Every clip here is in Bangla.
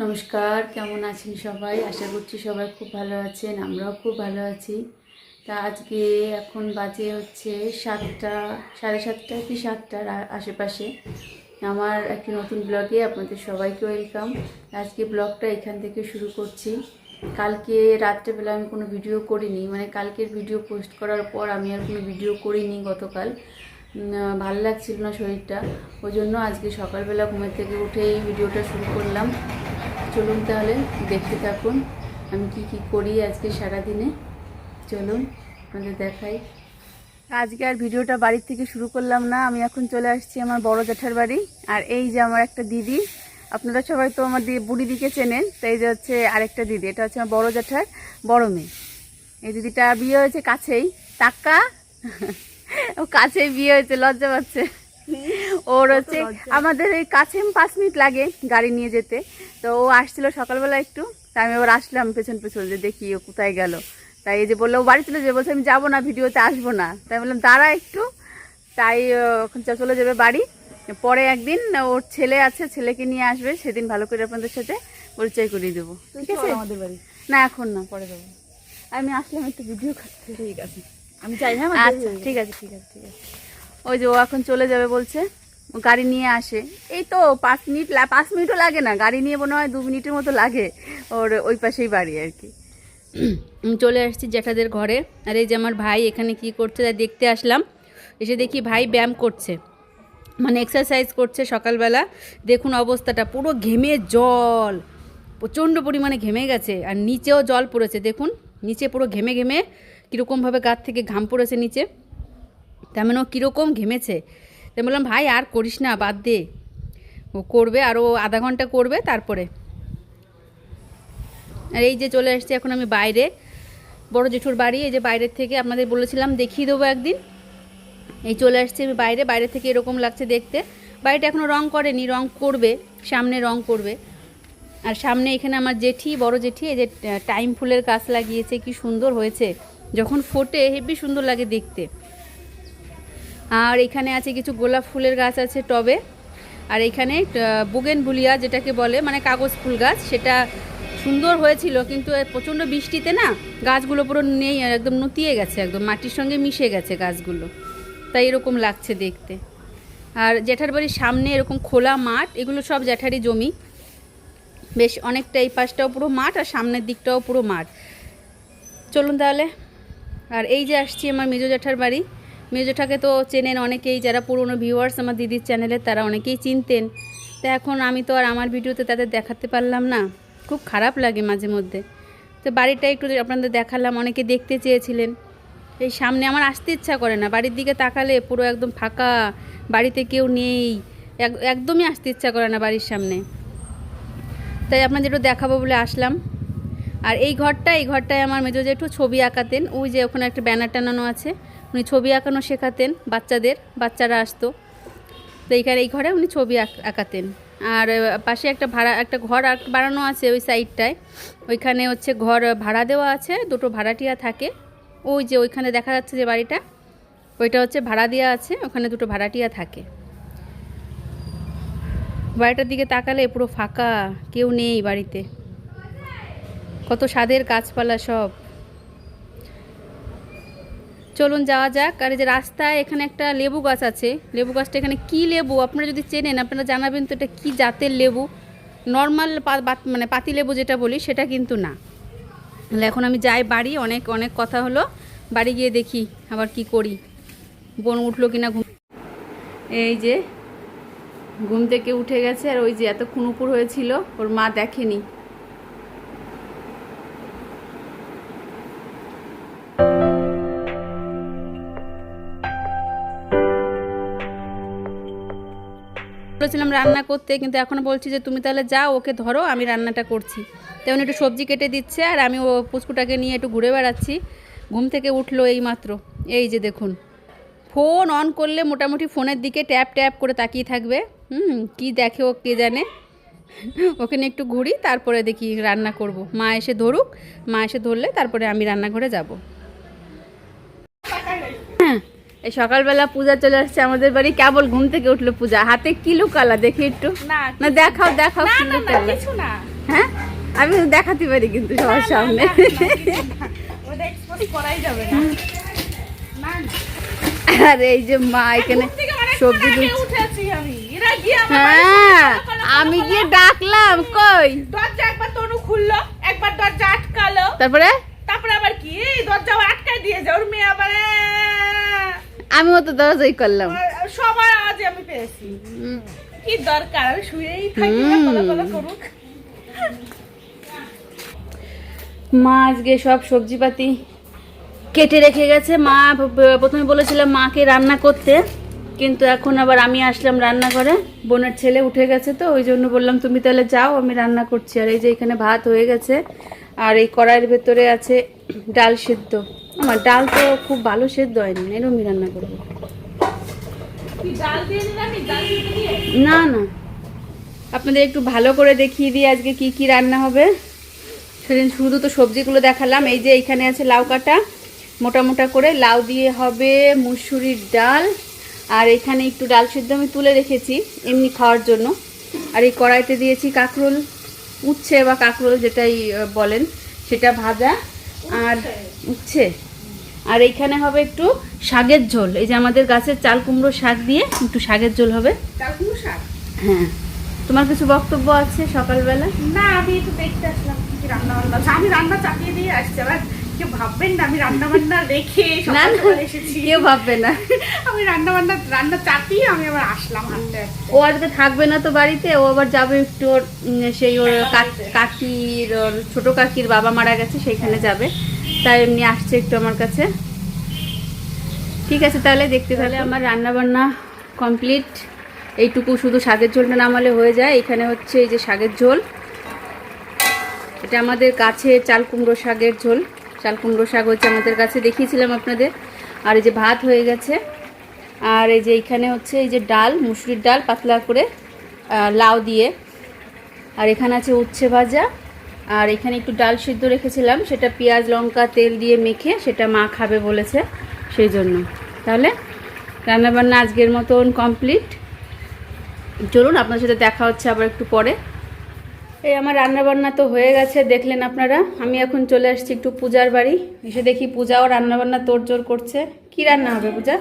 নমস্কার, কেমন আছেন সবাই? আশা করছি সবাই খুব ভালো আছেন, আমরাও খুব ভালো আছি। তা আজকে এখন বাজে হচ্ছে 7টা, 7:30 কি 7টার আশেপাশে। আমার একটি নতুন ব্লগে আপনাদের সবাইকে ওয়েলকাম। আজকে ব্লগটা এখান থেকে শুরু করছি। কালকে রাত্রেবেলা আমি কোনো ভিডিও করিনি, মানে কালকের ভিডিও পোস্ট করার পর আমি আর কোনো ভিডিও করিনি গতকাল। ভালো লাগছিল না শরীরটা, ওই জন্য আজকে সকালবেলা ঘুমের থেকে উঠে এই ভিডিওটা শুরু করলাম। চলুন তাহলে দেখতে থাকুন আমি কি করি আজকে সারাদিনে। চলুন আপনাদের দেখাই। আজকে আর ভিডিওটা বাড়ির থেকে শুরু করলাম না, আমি এখন চলে আসছি আমার বড় জ্যাঠার বাড়ি। আর এই যে আমার একটা দিদি, আপনারা সবাই তো আমার বুড়ি দিকে চেনেন, তাই যে হচ্ছে আরেকটা দিদি, এটা হচ্ছে আমার বড় জ্যাঠার বড় মেয়ে। এই দিদিটা বিয়ে হয়েছে কাছেই, টাকা ও কাছেই বিয়ে হয়েছে, লজ্জা পাচ্ছে। ওর হচ্ছে আমাদের এই কাছে 5 মিনিট লাগে গাড়ি নিয়ে যেতে। তো ও আসছিল সকালবেলা একটু, তাই আমি আবার আসলাম পেছন পেছন যে দেখি ও কোথায় গেল। তাই এই যে বললো ও বাড়ি চলে যাবে, বলছে আমি যাবো না, ভিডিওতে আসবো না। তাই বললাম দাঁড়া একটু। তাই এখন চলে যাবে বাড়ি। পরে একদিন ওর ছেলে আছে, ছেলেকে নিয়ে আসবে, সেদিন ভালো করে আপনাদের সাথে পরিচয় করিয়ে দেবো। ঠিক আছে? আমাদের বাড়ি না, এখন না, পরে যাবো। আমি আসলাম একটু ভিডিও করতে। ঠিক আছে, আমি চাই। হ্যাঁ আচ্ছা, ঠিক আছে ঠিক আছে ঠিক আছে। ওই যে ও এখন চলে যাবে বলছে, ও গাড়ি নিয়ে আসে। এই তো 5 মিনিটও লাগে না, গাড়ি নিয়ে মনে হয় 2 মিনিটের মতো লাগে। ওর ওই পাশেই বাড়ি আর কি। চলে আসছি জ্যাঠাদের ঘরে। আর এই যে আমার ভাই এখানে কি করছে তাই দেখতে আসলাম। এসে দেখি ভাই ব্যায়াম করছে, মানে এক্সারসাইজ করছে সকালবেলা। দেখুন অবস্থাটা, পুরো ঘেমে জল, প্রচণ্ড পরিমাণে ঘেমে গেছে। আর নিচেও জল পড়েছে, দেখুন নিচে পুরো ঘেমে ঘেমে কীরকমভাবে গাছ থেকে ঘাম পড়েছে নিচে, তেমন ও কীরকম ঘেমেছে। তাই বললাম ভাই আর করিস না, বাদ দে, ও করবে আরও আধা ঘন্টা করবে তারপরে। আর এই যে চলে আসছি এখন আমি বাইরে, বড় জেঠুর বাড়ি। এই যে বাইরের থেকে আপনাদের বলেছিলাম দেখিয়ে দেবো একদিন। এই চলে আসছি আমি বাইরে, বাইরে থেকে এরকম লাগছে দেখতে। বাড়িটা এখনও রং করেনি, রং করবে, সামনে রং করবে। আর সামনে এখানে আমার জেঠি, বড় জেঠি, এই যে টাইম ফুলের গাছ লাগিয়েছে, কি সুন্দর হয়েছে, যখন ফোটে হেবি সুন্দর লাগে দেখতে। আর এখানে আছে কিছু গোলাপ ফুলের গাছ আছে টবে। আর এখানে বুগেনভুলিয়া যেটাকে বলে, মানে কাগজ ফুল গাছ, সেটা সুন্দর হয়েছিল, কিন্তু প্রচণ্ড বৃষ্টিতে না গাছগুলো পুরো নেই, একদম নুতিয়ে গেছে, একদম মাটির সঙ্গে মিশে গেছে গাছগুলো, তাই এরকম লাগছে দেখতে। আর জ্যাঠার বাড়ির সামনে এরকম খোলা মাঠ, এগুলো সব জ্যাঠারই জমি, বেশ অনেকটা। এই পাশটাও পুরো মাঠ আর সামনের দিকটাও পুরো মাঠ। চলুন তাহলে। আর এই যে আসছি আমার মেজো জ্যাঠার বাড়ি। মেজো জ্যাঠাকে তো চেনেন অনেকেই, যারা পুরনো ভিউয়ার্স আমার দিদির চ্যানেলে তারা অনেকেই চিনতেন। তো এখন আমি তো আর আমার ভিডিওতে তাদের দেখাতে পারলাম না, খুব খারাপ লাগে মাঝে মধ্যে। তো বাড়িটা একটু আপনাদের দেখালাম, অনেকে দেখতে চেয়েছিলেন। এই সামনে আমার আসতে ইচ্ছা করে না, বাড়ির দিকে তাকালে পুরো একদম ফাঁকা, বাড়িতে কেউ নেই, একদমই আসতে ইচ্ছা করে না বাড়ির সামনে। তাই আপনাদের একটু দেখাবো বলে আসলাম। আর এই ঘরটায় আমার মেজো জেঠু ছবি আঁকাতেন। ওই যে ওখানে একটা ব্যানার টানানো আছে, উনি ছবি আঁকানো শেখাতেন বাচ্চারা আসতো, তো এই ঘরে উনি ছবি আঁকাতেন। আর পাশে একটা ঘর বানানো আছে ওই সাইডটায়, ওইখানে হচ্ছে ঘর ভাড়া দেওয়া আছে, 2টো ভাড়াটিয়া থাকে। ওই যে ওইখানে দেখা যাচ্ছে যে বাড়িটা, ওইটা হচ্ছে ভাড়া দেওয়া আছে, ওখানে 2টো ভাড়াটিয়া থাকে। বাড়িটার দিকে তাকালে পুরো ফাঁকা, কেউ নেই বাড়িতে, কত স্বাদের গাছপালা সব। চলুন যাওয়া যাক। আর এই যে রাস্তায় এখানে একটা লেবু গাছ আছে, লেবু গাছটা এখানে কি লেবু আপনারা যদি চেনেন আপনারা জানাবেন তো, এটা কি জাতের লেবু। নর্মাল মানে পাতি লেবু যেটা বলি সেটা কিন্তু না। তাহলে এখন আমি যাই বাড়ি, অনেক অনেক কথা হলো, বাড়ি গিয়ে দেখি আবার কি করি, বোন উঠলো কিনা ঘুম। এই যে ঘুম থেকে উঠে গেছে, আর ওই যে এতক্ষণ উপর হয়েছিল ওর মা দেখেনি। বলেছিলাম রান্না করতে, কিন্তু এখনও বলছি যে তুমি তাহলে যাও, ওকে ধরো, আমি রান্নাটা করছি। তেমন একটু সবজি কেটে দিচ্ছে, আর আমি ও পুচকুটাকে নিয়ে একটু ঘুরে বেড়াচ্ছি। ঘুম থেকে উঠলো এই মাত্র। এই যে দেখুন, ফোন অন করলে মোটামুটি ফোনের দিকে ট্যাপ ট্যাপ করে তাকিয়ে থাকবে। কি দেখে ও কে জানে। ওকে নিয়ে একটু ঘুরি, তারপরে দেখি রান্না করব। মা এসে ধরুক, মা এসে ধরলে তারপরে আমি রান্নাঘরে যাব। এই সকালবেলা পূজা চলে আসছে আমাদের বাড়ি, কেবল ঘুম থেকে উঠলো পূজা। হাতে কি লুকালা দেখি একটু, না দেখাও কি লুকালা। হ্যাঁ আমি দেখাতে পারি কিন্তু সবার সামনে। ওটা এক্সপোজ করাই যাবে না। আর এই যে মা এখানে সবজি উঠেছি আমি, এরা গিয়ে হ্যাঁ আমি গিয়ে ডাকলাম, কই দরজা একবার তনু খুললো, একবার দরজা আটকালো, তারপরে আবার কি এই দরজা আটকায় দিয়ে যায় ওর মেয়ে, আবার আমিও তো দরজাই করলাম। সবার আওয়াজে আমি পেয়েছি। কি দরকার, আমি শুয়েই থাকি, কলা করুক। মা আজকে সব সবজিপাতি কেটে রেখে গেছে। মা প্রথমে বলেছিলাম মাকে রান্না করতে, কিন্তু এখন আবার আমি আসলাম রান্না করে। বোনের ছেলে উঠে গেছে তো ওই জন্য বললাম তুমি তাহলে যাও, আমি রান্না করছি। আর এই যে এখানে ভাত হয়ে গেছে, আর এই কড়াইয়ের ভেতরে আছে ডাল সিদ্ধ। আমার ডাল তো খুব ভালো সিদ্ধ হয়নি, এরকমই রান্না করবো। না না, আপনাদের একটু ভালো করে দেখিয়ে দিই আজকে কি কি রান্না হবে। সেদিন শুধু তো সবজিগুলো দেখালাম। এই যে এখানে আছে লাউ কাটা মোটা মোটা করে, লাউ দিয়ে হবে মুসুরির ডাল। আর এখানে একটু ডাল সিদ্ধ আমি তুলে রেখেছি এমনি খাওয়ার জন্য। আর এই কড়াইতে দিয়েছি কাঁকরোল, উচ্ছে বা কাঁকরোল যেটাই বলেন, সেটা ভাজা। আর উচ্ছে, আর এইখানে হবে একটু শাকের ঝোল। এই যে আমাদের গাছের চাল কুমড়ো শাক দিয়ে একটু শাকের ঝোল হবে। চাল কুমড়ো শাক? হ্যাঁ। তোমার কিছু বক্তব্য আছে সকালবেলা? না, আমি একটু দেখতে আসলাম কি রান্না বান্না। আমি রান্না চাপিয়ে দিয়ে আসছি, আবার কেউ ভাববেন না আমি রান্না বান্না রেখে সকালবেলা এসেছি। কেউ ভাববে না। আমি রান্না চাপিয়ে আমি আবার আসলাম হাঁটতে হাঁটতে। ও আজকে থাকবে না তো বাড়িতে, ও আবার যাবে একটু ওর সেই ওর কাকির, ওর ছোট কাকির বাবা মারা গেছে, সেইখানে যাবে। তাই এমনি আসছে একটু আমার কাছে। ঠিক আছে তাহলে দেখতে, তাহলে আমার রান্না বান্না কমপ্লিট। এইটুকু শুধু শাকের ঝোলটা নামালে হয়ে যায়। এখানে হচ্ছে এই যে শাকের ঝোল, এটা আমাদের গাছে চাল কুমড়ো শাকের ঝোল। চাল কুমড়ো শাক হচ্ছে আমাদের কাছে, দেখিয়েছিলাম আপনাদের। আর এই যে ভাত হয়ে গেছে। আর এই যে এইখানে হচ্ছে এই যে ডাল, মুসুরির ডাল পাতলা করে লাউ দিয়ে। আর এখানে আছে উচ্ছে ভাজা। আর এখানে একটু ডাল সিদ্ধ রেখেছিলাম, সেটা পেঁয়াজ লঙ্কা তেল দিয়ে মেখে সেটা মা খাবে বলেছে, সেই জন্য। তাহলে রান্নাবান্না আজকের মতন কমপ্লিট। চলুন আপনার সাথে দেখা হচ্ছে আবার একটু পরে। এই আমার রান্নাবান্না তো হয়ে গেছে, দেখলেন আপনারা। আমি এখন চলে আসছি একটু পূজার বাড়ি। এসে দেখি পূজাও রান্নাবান্না তোড়জোড় করছে। কি রান্না হবে পূজা?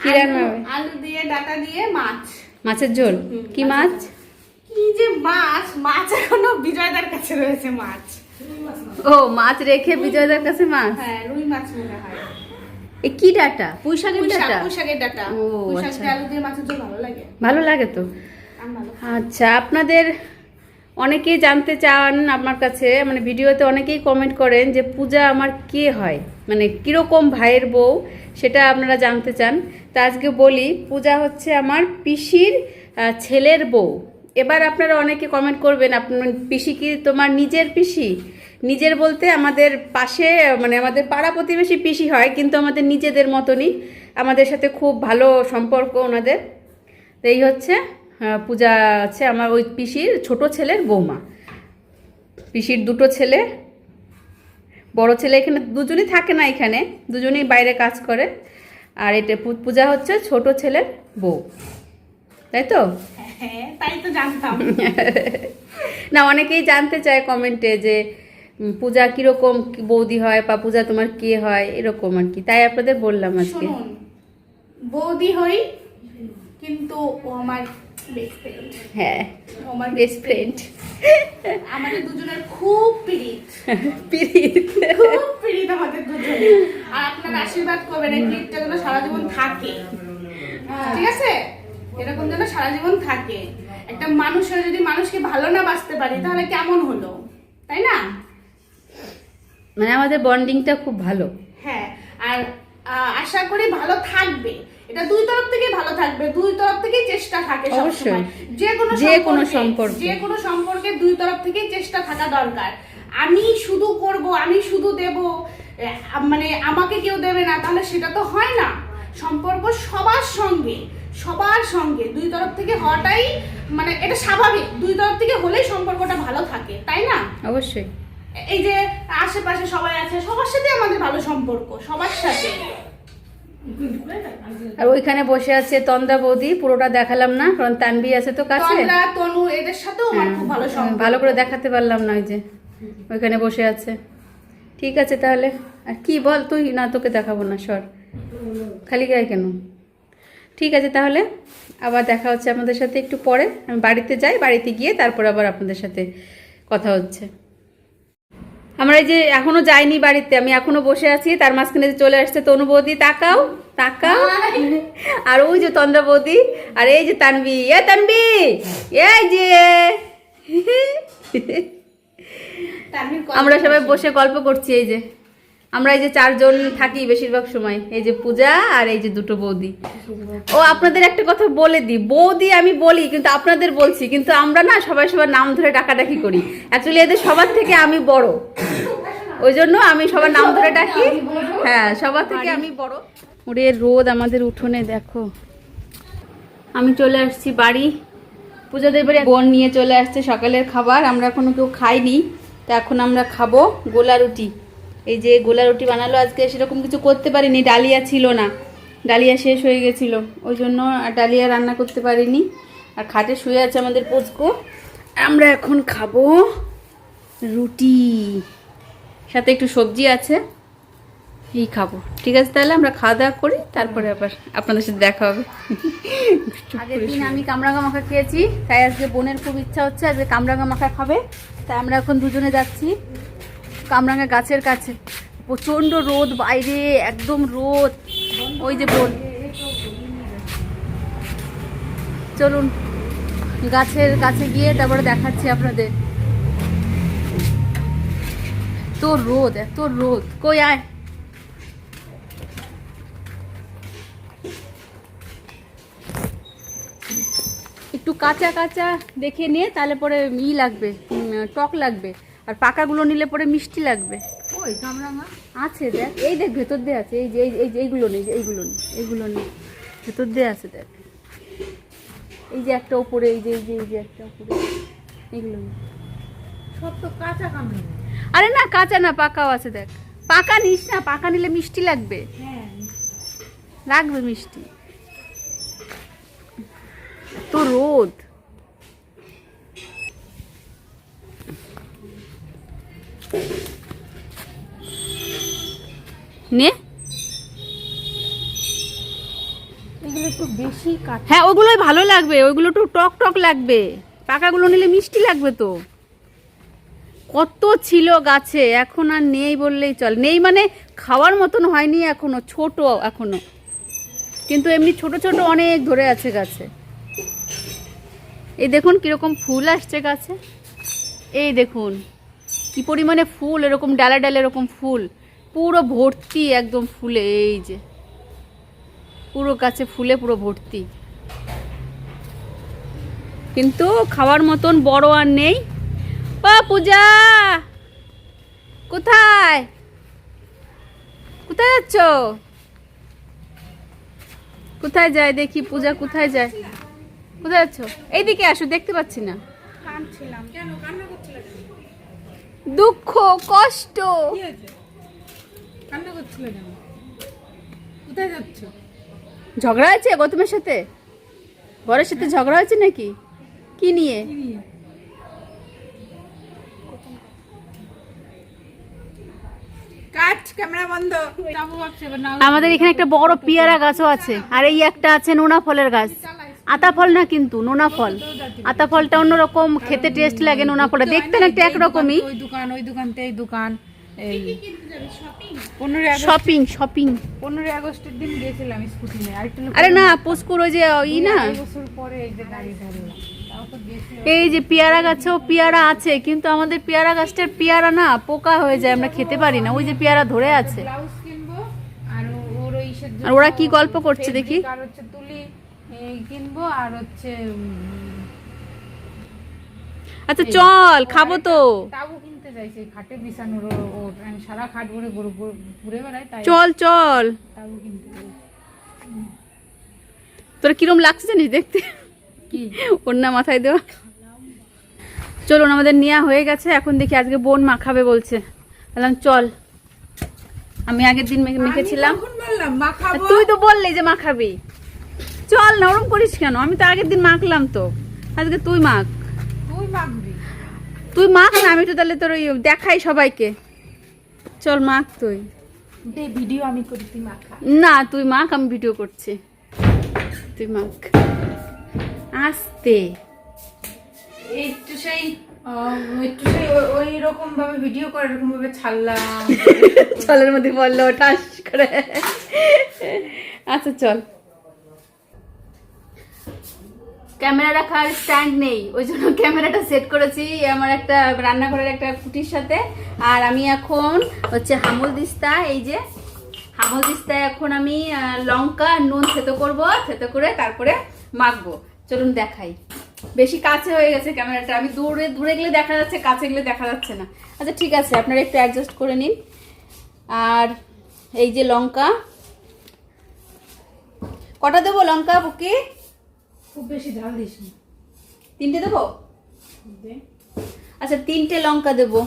কি রান্না হবে? আলু দিয়ে ডাটা দিয়ে মাছ, মাছের ঝোল। কি মাছ? কি যে মাছ এখনো বিজয়দার কাছে রয়েছে। মাছ, ও মাছ রেখে বিজয়দার কাছে মাছ। হ্যাঁ, রুই মাছ মনে হয়। এ কি ডাটা? পুঁই শাকের ডাটা? পুঁই শাকের ডাটা। ও পুঁই শাক আচ্ছা, দিয়ে আলু দিয়ে মাছের ঝোল ভালো লাগে। ভালো লাগে তো। আচ্ছা, আপনাদের অনেকেই জানতে চান আমার কাছে, মানে ভিডিওতে অনেকেই কমেন্ট করেন যে পূজা আমার কে হয়, মানে কীরকম ভাইয়ের বউ, সেটা আপনারা জানতে চান। তা আজকে বলি, পূজা হচ্ছে আমার পিসির ছেলের বউ। এবার আপনারা অনেকে কমেন্ট করবেন, আপনার পিসি কি তোমার নিজের পিসি? নিজের বলতে আমাদের পাশে, মানে আমাদের পাড়া প্রতিবেশী পিসি হয়, কিন্তু আমাদের নিজেদের মতনই, আমাদের সাথে খুব ভালো সম্পর্ক ওনাদের। এই হচ্ছে পূজা আছে আমার ওই পিসির ছোট ছেলের বৌমা। পিসির দুটো ছেলে, বড় ছেলে এখানে দুজনই থাকে না, এখানে দুজনেই বাইরে কাজ করে। আর এটা পূজা হচ্ছে ছোট ছেলের বউ, তাই তো? হ্যাঁ, তাই তো জানতাম। না, অনেকেই জানতে চায় কমেন্টে যে পূজা কিরকম বৌদি হয়, বা পূজা তোমার কে হয়, এরকম আর কি। তাই আপনাদের বললাম আজকে। শুনুন, বৌদি হই, কিন্তু ও আমার বেস্ট ফ্রেন্ড। হ্যাঁ, আমার বেস্ট ফ্রেন্ড। আমাদের দুজনের খুব প্রীত, খুব প্রীত আমাদের দুজনের। আর আপনারা আশীর্বাদ করবেন এই প্রীতটা যেন সারা জীবন থাকে, ঠিক আছে? এরকম যেন সারা জীবন থাকে। একটা মানুষের যদি মানুষকে ভালো না বাসতে পারি তাহলে কেমন হলো, তাই না? মানে আমাদের বন্ডিংটা খুব ভালো। হ্যাঁ, আর আশা করি ভালো থাকবে। এটা দুই তরফ থেকে ভালো থাকবে, দুই তরফ থেকে চেষ্টা থাকে সবসময়। যে কোনো সম্পর্কে দুই তরফ থেকে চেষ্টা থাকা দরকার। আমি শুধু করব, আমি শুধু দেব, মানে আমাকে কেউ দেবে না, তাহলে সেটা তো হয় না। সম্পর্ক সবার সঙ্গে দুই তরফ থেকে হওয়াটাই, মানে এটা স্বাভাবিক। দুই তরফ থেকে হলেই সম্পর্কটা ভালো থাকে, তাই না? অবশ্যই। এই যে আশেপাশে সবাই আছে, সবার সাথে আমাদের ভালো সম্পর্ক, সবার সাথে। আর ওইখানে বসে আছে তন্দ্রা বৌদি, পুরোটা দেখালাম না কারণ তানবি আছে তো কাছে, তন্দ্রা তনু এদের সাথেও আমার খুব ভালো সম্পর্ক। ভালো করে দেখাতে পারলাম না, ওই যে ওইখানে বসে আছে। ঠিক আছে তাহলে, আর কি বল তুই? না তোকে দেখাবো না, সর, খালি গায়ে কেন? ঠিক আছে তাহলে, আবার দেখা হচ্ছে আপনাদের সাথে একটু পরে। আমি বাড়িতে যাই, বাড়িতে গিয়ে তারপর আবার আপনাদের সাথে কথা হচ্ছে। আমরা এই যে এখনো যাইনি বাড়িতে, আমি এখনো বসে আছি, তার মাঝখানে যে চলে আসছে তনু বৌদি, তাকাও তাকাও, আর ওই যে তন্দ্রা বৌদি, আর এই যে তানবি, এ তানবি, এই যে আমরা সবাই বসে গল্প করছি। এই যে আমরা এই যে 4 জন থাকি বেশিরভাগ সময়, এই যে পূজা আর এই যে দুটো বৌদি। ও আপনাদের একটা কথা বলে দিই, বৌদি আমি বলি কিন্তু আপনাদের বলছি, কিন্তু আমরা না সবাই সবার নাম ধরে ডাকাডাকি করি। অ্যাকচুয়ালি এদের সবার থেকে আমি বড়, ওই জন্য আমি সবার নাম ধরে ডাকি। হ্যাঁ, সবার থেকে আমি বড়। ওরে রোদ আমাদের উঠোনে, দেখো। আমি চলে আসছি বাড়ি, পূজাদের বাড়ি। বোন নিয়ে চলে আসছে সকালের খাবার, আমরা এখনো কেউ খাইনি, তো এখন আমরা খাবো গোলা রুটি। এই যে গোলা রুটি বানালো, আজকে সেরকম কিছু করতে পারিনি, ডালিয়া ছিল না, ডালিয়া শেষ হয়ে গেছিলো, ওই জন্য ডালিয়া রান্না করতে পারিনি। আর খাটে শুয়ে আছে আমাদের পুচকু, আমরা এখন খাবো রুটি, সাথে একটু সবজি আছে, এই খাবো। ঠিক আছে তাহলে আমরা খাওয়া দাওয়া করি, তারপরে আবার আপনাদের সাথে দেখা হবে। আগের দিন আমি কামরাঙা মাখা খেয়েছি, তাই আজকে বোনের খুব ইচ্ছা হচ্ছে আজকে কামরাঙা মাখা খাবে, তাই আমরা এখন দুজনে যাচ্ছি কামরাঙা গাছের কাছে। প্রচণ্ড রোদ বাইরে, একদম রোদ। ওই যে বোন, চলুন গাছের কাছে গিয়ে তারপরে দেখাচ্ছি আপনাদের। তো রোদ, এত রোদ, কই আয়। একটু কাঁচা কাঁচা দেখে নিয়ে, তাহলে পরে লাগবে, টক লাগবে, আর পাকাগুলো নিলে পরে মিষ্টি লাগবে। ওই কামরাঙা আছে, দেখ এই দেখ ভেতর দিয়ে আছে, এই যে এইগুলো নেই, এইগুলো নেই, ভেতর দিয়ে আছে, দেখ এই যে একটা উপরে, এই যে একটা উপরে, এইগুলো নেই, সব তো কাঁচা কামরাঙা। আরে না কাঁচা না, পাকাও আছে, দেখ। পাকা নিস না, পাকা নিলে মিষ্টি লাগবে। হ্যাঁ লাগবে মিষ্টি, তো রোদ। নে এগুলো একটু বেশি কাঁচা। হ্যাঁ ওগুলোই ভালো লাগবে, ওইগুলো একটু টক টক লাগবে, পাকাগুলো নিলে মিষ্টি লাগবে। তো কত ছিল গাছে, এখন আর নেই বললেই চল। নেই মানে খাওয়ার মতন হয়নি এখনো, ছোট এখনো, কিন্তু এমনি ছোট ছোট অনেক ধরে আছে গাছে। এই দেখুন কিরকম ফুল আসছে গাছে, এই দেখুন কি পরিমাণে ফুল, এরকম ডালা ডালা এরকম ফুল, পুরো ভর্তি একদম ফুলে। এই যে পুরো গাছে ফুলে পুরো ভর্তি, কিন্তু খাওয়ার মতন বড় আর নেই। ও পূজা, কোথায় কোথায় যাচ্ছ? কোথায় যায় দেখি, পূজা কোথায় যায়, কোথায় যাচ্ছ? এইদিকে আসো, দেখতে পাচ্ছি না। দুঃখ কষ্ট, কোথায় যাচ্ছ? ঝগড়া হয়েছে গৌতমের সাথে, বরের সাথে ঝগড়া হয়েছে নাকি? কি নিয়ে? কাট, ক্যামেরা বন্ধ। আমাদের এখানে একটা বড় পেয়ারা গাছও আছে, আর এই একটা আছে নোনা ফলের গাছ। আতা ফল না কিন্তু, নোনা ফল। আতা ফলটা অন্যরকম খেতে, টেস্ট লাগে। নোনা ফলটা দেখতে না একরকমই। ওই দোকান, ওই দোকান, এই দোকান। এই শপিং শপিং 15 আগস্টের দিন গেছিলাম স্কুটি নিয়ে। আরে না পুষ্কুর, ওই যে ই না, বছর পরে এই যে গাড়ি ধরলাম। এই যে পেয়ারা গাছেও পেয়ারা আছে, কিন্তু আমাদের পেয়ারা গাছটার পেয়ারা না পোকা হয়ে যায়, আমরা খেতে পারি না। ওই যে পেয়ারা ধরে আছে, ব্লাউজ কিনবো, আর ওর ইসের আর ওরা কি গল্প করছে দেখি। আর হচ্ছে তুলি কিনবো, আর হচ্ছে আচ্ছা চল খাবো তো, তাবু কিনতে যাইছে, খাটে বিছানোর। ওর আমি সারা খাট ভরে ঘুরে বেড়াই, তাই চল চল। তাবু কিনতে যাই। তোর কিরম লাগছে জানিস দেখতে, কি ওড়না মাথায় দেওয়া। চলুন, আমাদের নেওয়া হয়ে গেছে, এখন দেখি আজকে বোন মাখাবে বলছে, বললাম চল। আমি আগের দিন মেখেছিলাম। কখন বললাম মাখাবো? তুই তো বললি যে মাখাবি। চল না, ওরম করিস কেন? আমি তো আগের দিন মাখলাম তো, আজকে তুই মাখ। তুই মাখবি। তুই মাখ না, আমি তো তাহলে তোর ওই দেখাই সবাইকে। চল মাখ তুই। দে ভিডিও আমি করি, তুই মাখা। না তুই মাখ, আমি ভিডিও করছি। তুই মাখ আস্তে। একটু সেই ওই রকম ভাবে ভিডিও করে, এরকম ভাবে ছাড়লাম। চলের মধ্যে পড়লো ঠাস করে। আচ্ছা চল। ক্যামেরা রাখার স্ট্যান্ড নেই, ওই জন্য ক্যামেরাটা সেট করেছি আমার একটা রান্নাঘরের একটা কুটির সাথে। আর আমি এখন হচ্ছে হামল দিস্তা, এই যে হামল দিস্তায় এখন আমি লঙ্কা নুন থেতো করব, থেতো করে তারপরে মাখবো। চলুন দেখাই। বেশি কাছে হয়ে গেছে ক্যামেরাটা, আমি দূরে দূরে গেলে দেখা যাচ্ছে, কাছে গেলে দেখা যাচ্ছে না। আচ্ছা ঠিক আছে, আপনারা একটু অ্যাডজাস্ট করে নিন। আর এই যে লঙ্কা, কটা দেবো লঙ্কা বুকি? খুব বেশি ঝাল দিস না। 3টে দেবো? দে। আচ্ছা 3টে লঙ্কা দেবো।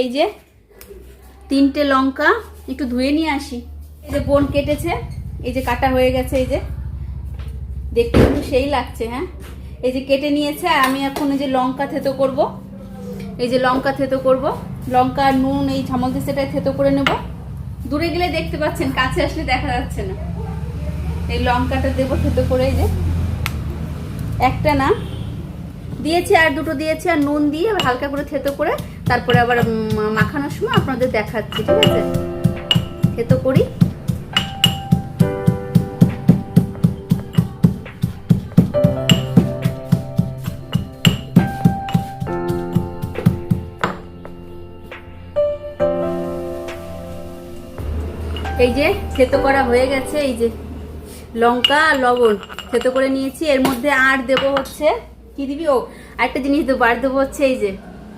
এই যে 3টে লঙ্কা, একটু ধুয়ে নিয়ে আসি। এই যে বোন কেটেছে, এই যে কাটা হয়ে গেছে, এই যে দেখতে কিন্তু সেই লাগছে। হ্যাঁ, এই যে কেটে নিয়েছে। আর আমি এখন এই যে লঙ্কা থেতো করব, এই যে লঙ্কা থেতো করব। লঙ্কা আর নুন এই ঝামল দিস্তাটায় থেতো করে নেব। দূরে গেলে দেখতে পাচ্ছেন, কাছে আসলে দেখা যাচ্ছে না। এই লঙ্কাটা দেবো থেতো করে, এই যে একটা না দিয়েছি, আর দুটো দিয়েছি, আর নুন দিয়ে হালকা করে থেতো করে তারপরে আবার মাখানোর সময় আপনাদের দেখাচ্ছি। ঠিক আছে, থেতো করি। এই যে থেতো করা হয়ে গেছে, এই যে লঙ্কা আর লবণ থেতো করে নিয়েছি। এর মধ্যে আর দেব হচ্ছে, কি দিবি? ও আরেকটা জিনিস দেবো, আর দেবো হচ্ছে এই যে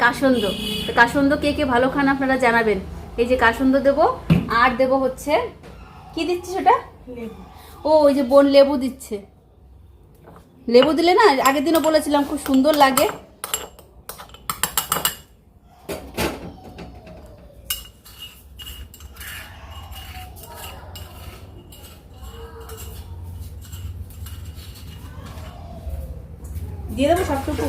কাসন্দ। তো কাসন্দ কে কে ভালো খান আপনারা জানাবেন। এই যে কাসন্দ দেবো, আর দেবো হচ্ছে, কি দিচ্ছি সেটা? ও ওই যে বোন লেবু দিচ্ছে। লেবু দিলে না, আগের দিনও বলেছিলাম, খুব সুন্দর লাগে। দিয়ে দেবো সবটুকু।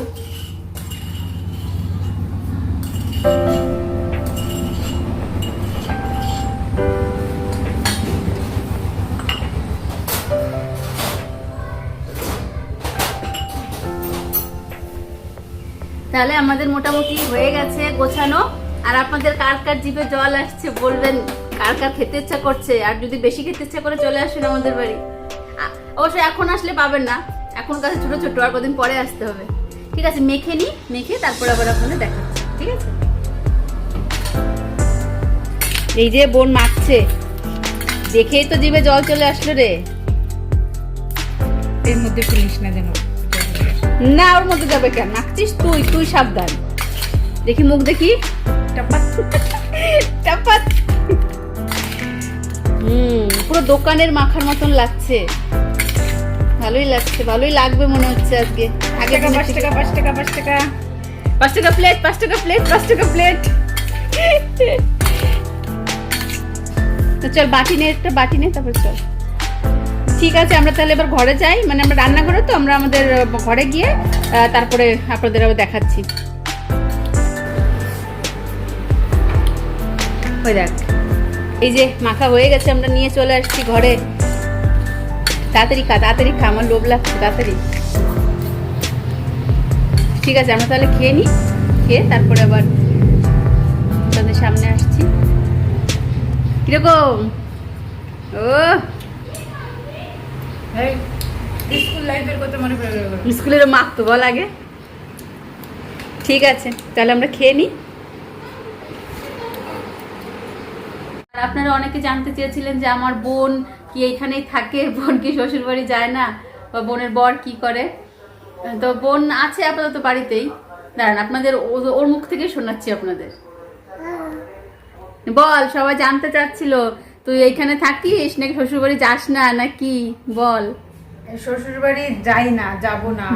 তাহলে আমাদের মোটামুটি হয়ে গেছে গোছানো। আর আপনাদের কার কার জিভে জল আসছে বলবেন, কার কার খেতে ইচ্ছা করছে। আর যদি বেশি খেতে ইচ্ছা করে চলে আসেন আমাদের বাড়ি। অবশ্যই এখন আসলে পাবেন না, এখন কাছে ছোট ছোট, আর কদিন পরে আসতে হবে। ঠিক আছে, মেখে নিই, মেখে তারপরে আবার আপনাদের দেখাচ্ছি। ঠিক আছে, এই যে বোন মাখছে, দেখেই তো জিভে জল চলে আসলো রে। এর মধ্যে ফেলিস না যেন। না, ওর মধ্যে যাবে কেন? মাখছিস তুই, তুই সাবধান। দেখি মুখ দেখি, টাপাত টাপাত। পুরো দোকানের মাখার মতন লাগছে। ভালোই লাগছে, ভালোই লাগবে মনে হচ্ছে আজকে। আগে 5 টাকা 5 টাকা 5 টাকা 5 টাকা প্লেট, 5 টাকা প্লেট, 5 টাকা প্লেট। তো চল বাটি নে, একটা বাটি নে, তারপর চল। ঠিক আছে, আমরা তাহলে এবার ঘরে যাই। মানে আমরা রান্নাঘরে, তো আমরা আমাদের ঘরে গিয়ে তারপরে আপনাদের আবার দেখাচ্ছি। ওই দেখ, এই যে মাখা হয়ে গেছে, আমরা নিয়ে চলে আসছি ঘরে। তাড়াতাড়ি খা, তাড়াতাড়ি খা, আমার লোভ লাগছে, তাড়াতাড়ি। ঠিক আছে, আমরা তাহলে খেয়ে নিই, খেয়ে তারপরে আবার তাদের সামনে আসছি। কিরকম? ও স্কুল লাইফের কথা মনে পড়ে গেল। স্কুলেরও মাখতো বল আগে। ঠিক আছে, তাহলে আমরা খেয়ে নিই। আর আপনারা অনেকে জানতে চেয়েছিলেন যে আমার বোন কি এইখানেই থাকে, বোন কি শ্বশুর বাড়ি যায় না, বা বোনের বর কি করে। তো বোন আছে আপাতত বাড়িতেই। দাঁড়ান, আপনাদের ওর মুখ থেকে শোনাচ্ছি আপনাদের। বল, সবাই জানতে চাচ্ছিল তুই এইখানে থাকিস নাকি শ্বশুর বাড়ি যাস না নাকি, বল। শ্বশুর বাড়ি যাই না, যাব না।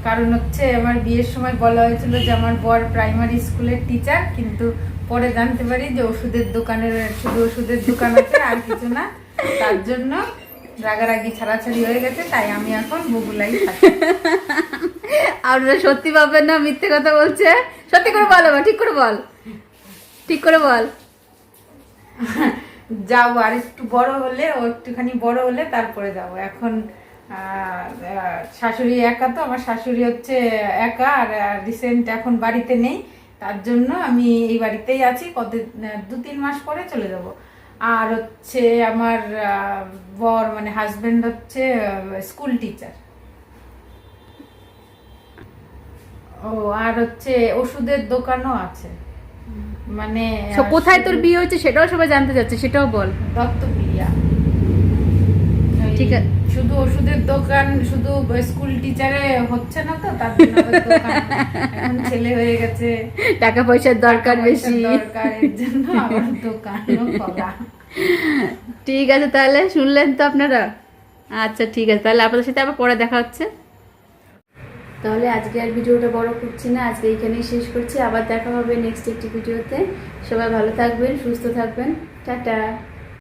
কারণ হচ্ছে আমার বিয়ের সময় বলা হয়েছিল যে আমার বর প্রাইমারি স্কুলের টিচার, কিন্তু পরে জানতে পারি যে ওষুধের দোকানের শুধু ওষুধের দোকান আছে আর কিছু না। তার জন্য রাগারাগি ছাড়াছাড়ি হয়ে গেছে, তাই আমি এখন বগুলাই থাকি। আপনারা সত্যি পাবেন না, মিথ্যে কথা বলছে। সত্যি করে বল, বাবা ঠিক করে বল, ঠিক করে বল। যাবো আর একটু বড় হলে, ও একটুখানি বড় হলে তারপরে যাব। এখন শাশুড়ি একা, তো আমার শাশুড়ি হচ্ছে একা, আর রিসেন্ট এখন বাড়িতে নেই, তার জন্য আমি এই বাড়িতেই আছি। 2-3 মাস পরে চলে যাব। আর হচ্ছে আমার বর মানে হাজবেন্ড হচ্ছে স্কুল টিচার। ও আর হচ্ছে ওষুধের দোকানও আছে, মানে কোথায় তোর বিয়ে হয়েছে সেটাও সবাই জানতে চাচ্ছে, সেটাও বল। দত্তবিয়া। ঠিক আছে। শুধু ওষুধের দোকান, শুধু স্কুল টিচারে হচ্ছে না, তো তার জন্য আবার দোকান। এখন ছেলে হয়ে গেছে, টাকা পয়সার দরকার টাকা বেশি। পয়সার দরকার, এর জন্য আবার দোকানও খোলা। ঠিক আছে, তাহলে শুনলেন তো আপনারা। আচ্ছা ঠিক আছে, তাহলে আপনাদের সাথে আবার পরে দেখা হচ্ছে। তাহলে আজকে আর ভিডিওটা বড় করছি না, আজকে এইখানেই শেষ করছি। আবার দেখা হবে নেক্সট একটি ভিডিওতে। সবাই ভালো থাকবেন, সুস্থ থাকবেন। টাটা।